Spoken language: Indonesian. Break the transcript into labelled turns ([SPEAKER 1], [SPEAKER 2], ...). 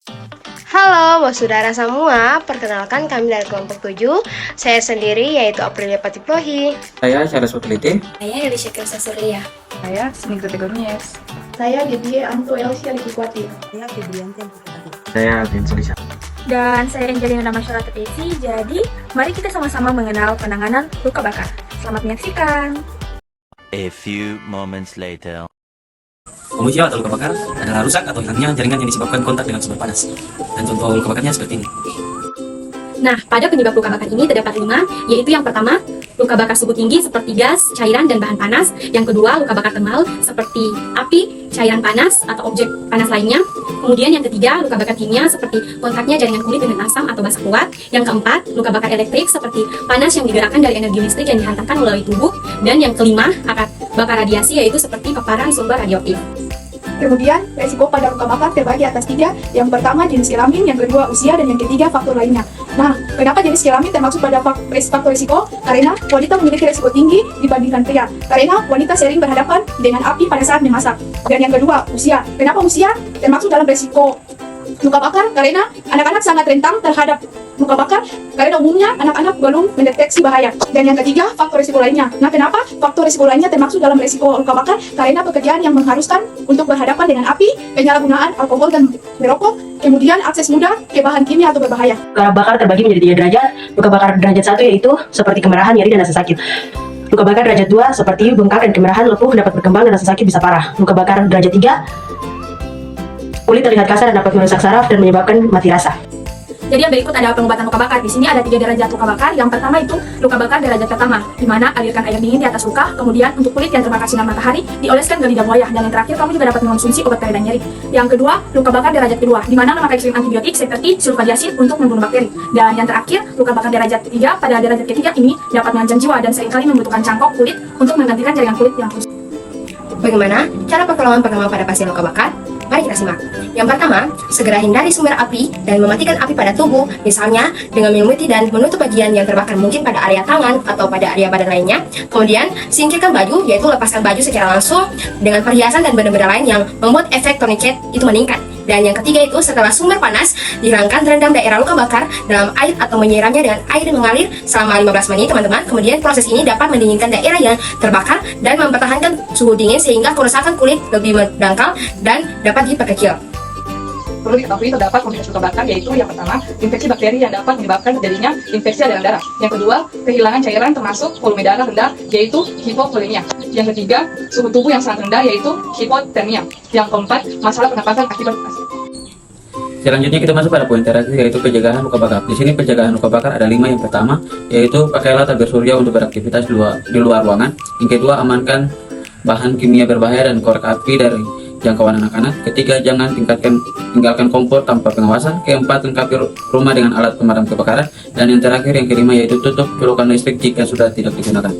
[SPEAKER 1] Halo saudara semua, perkenalkan kami dari kelompok 7. Saya sendiri yaitu Aprilia Patiplohi.
[SPEAKER 2] Saya Charles Wakliti.
[SPEAKER 3] Saya Elisha Kirsa Surya.
[SPEAKER 4] Saya Smigri Tegonies.
[SPEAKER 5] Saya Gedie Anto Elsia Likuati.
[SPEAKER 6] Saya Febrianti Putri.
[SPEAKER 2] Saya Alvin Solisa.
[SPEAKER 7] Dan saya Angelina Masyarakat Tepesi. Jadi, mari kita sama-sama mengenal penanganan luka bakar. Selamat menyaksikan.
[SPEAKER 8] A few moments later.
[SPEAKER 9] Komosia atau luka bakar adalah rusak atau hilangnya jaringan yang disebabkan kontak dengan sumber panas. Dan contoh luka bakarnya seperti ini.
[SPEAKER 3] Nah, pada penyebab luka bakar ini terdapat 5, yaitu yang pertama, luka bakar suhu tinggi seperti gas, cairan, dan bahan panas. Yang kedua, luka bakar thermal seperti api, cairan panas, atau objek panas lainnya. Kemudian yang ketiga, luka bakar kimia seperti kontaknya jaringan kulit dengan asam atau basa kuat. Yang keempat, luka bakar elektrik seperti panas yang digerakkan dari energi listrik yang dihantarkan melalui tubuh. Dan yang kelima, akar bakar radiasi yaitu seperti paparan sumber radioaktif.
[SPEAKER 5] Kemudian, resiko pada luka bakar terbagi atas 3. Yang pertama, jenis kelamin, yang kedua, usia, dan yang ketiga, faktor lainnya. Nah, kenapa jenis kelamin termasuk pada faktor risiko? Karena wanita memiliki risiko tinggi dibandingkan pria. Karena wanita sering berhadapan dengan api pada saat memasak. Dan yang kedua, usia. Kenapa usia termasuk dalam risiko luka bakar? Karena anak-anak sangat rentan terhadap luka bakar karena umumnya anak-anak belum mendeteksi bahaya. Dan yang ketiga, faktor risiko lainnya. Nah, kenapa faktor risiko lainnya termasuk dalam risiko luka bakar? Karena pekerjaan yang mengharuskan untuk berhadapan dengan api, penyalahgunaan alkohol dan merokok, kemudian akses mudah ke bahan kimia atau berbahaya.
[SPEAKER 6] Luka bakar terbagi menjadi 3 derajat. Luka bakar derajat 1 yaitu seperti kemerahan, nyeri, dan rasa sakit. Luka bakar derajat 2 seperti bengkak dan kemerahan, lepuh, dapat berkembang dan rasa sakit bisa parah. Luka bakar derajat 3, kulit terlihat kasar dan dapat merusak saraf dan menyebabkan mati rasa.
[SPEAKER 7] Jadi yang berikut adalah pengobatan luka bakar. Di sini ada 3 derajat luka bakar. Yang pertama itu luka bakar derajat pertama, di mana alirkan air dingin di atas luka. Kemudian untuk kulit yang terbakar sinar matahari, dioleskan ke lidah buaya. Dan yang terakhir, kamu juga dapat mengonsumsi obat pereda nyeri. Yang kedua, luka bakar derajat kedua, di mana memakai krim antibiotik seperti sulfadiasin untuk membunuh bakteri. Dan yang terakhir, luka bakar derajat ketiga. Pada derajat ketiga ini dapat mengancam jiwa dan seringkali membutuhkan cangkok kulit untuk menggantikan jaringan kulit yang rusak.
[SPEAKER 3] Bagaimana cara pertolongan pertama pada pasien luka bakar? Mari kita simak. Yang pertama, segera hindari sumber api dan mematikan api pada tubuh, misalnya dengan menyelimuti dan menutup bagian yang terbakar mungkin pada area tangan atau pada area badan lainnya. Kemudian, singkirkan baju, yaitu lepaskan baju secara langsung dengan perhiasan dan benda-benda lain yang membuat efek tourniquet itu meningkat. Dan yang ketiga itu, setelah sumber panas, dihilangkan rendam daerah luka bakar dalam air atau menyiramnya dengan air yang mengalir selama 15 menit, teman-teman. Kemudian proses ini dapat mendinginkan daerah yang terbakar dan mempertahankan suhu dingin sehingga kerusakan kulit lebih mendangkal dan dapat diperkecil.
[SPEAKER 4] Perlu diketahui terdapat komplikasi luka bakar, yaitu yang pertama, infeksi bakteri yang dapat menyebabkan terjadinya infeksi aliran darah. Yang kedua, kehilangan cairan termasuk volume darah rendah, yaitu hipovolemia. Yang ketiga, suhu tubuh yang sangat rendah, yaitu hipotermia. Yang keempat, masalah pernapasan akibat asma.
[SPEAKER 2] Selanjutnya kita masuk pada poin terakhir, yaitu pencegahan luka bakar. Di sini pencegahan luka bakar ada 5. Yang pertama, yaitu pakailah tabir surya untuk beraktivitas di luar ruangan. Yang kedua, amankan bahan kimia berbahaya dan korek api dari jangkauan anak-anak. Ketiga, jangan tinggalkan kompor tanpa pengawasan. Keempat, lengkapi rumah dengan alat pemadam kebakaran. Dan yang terakhir, yang kelima, yaitu tutup colokan listrik jika sudah tidak digunakan.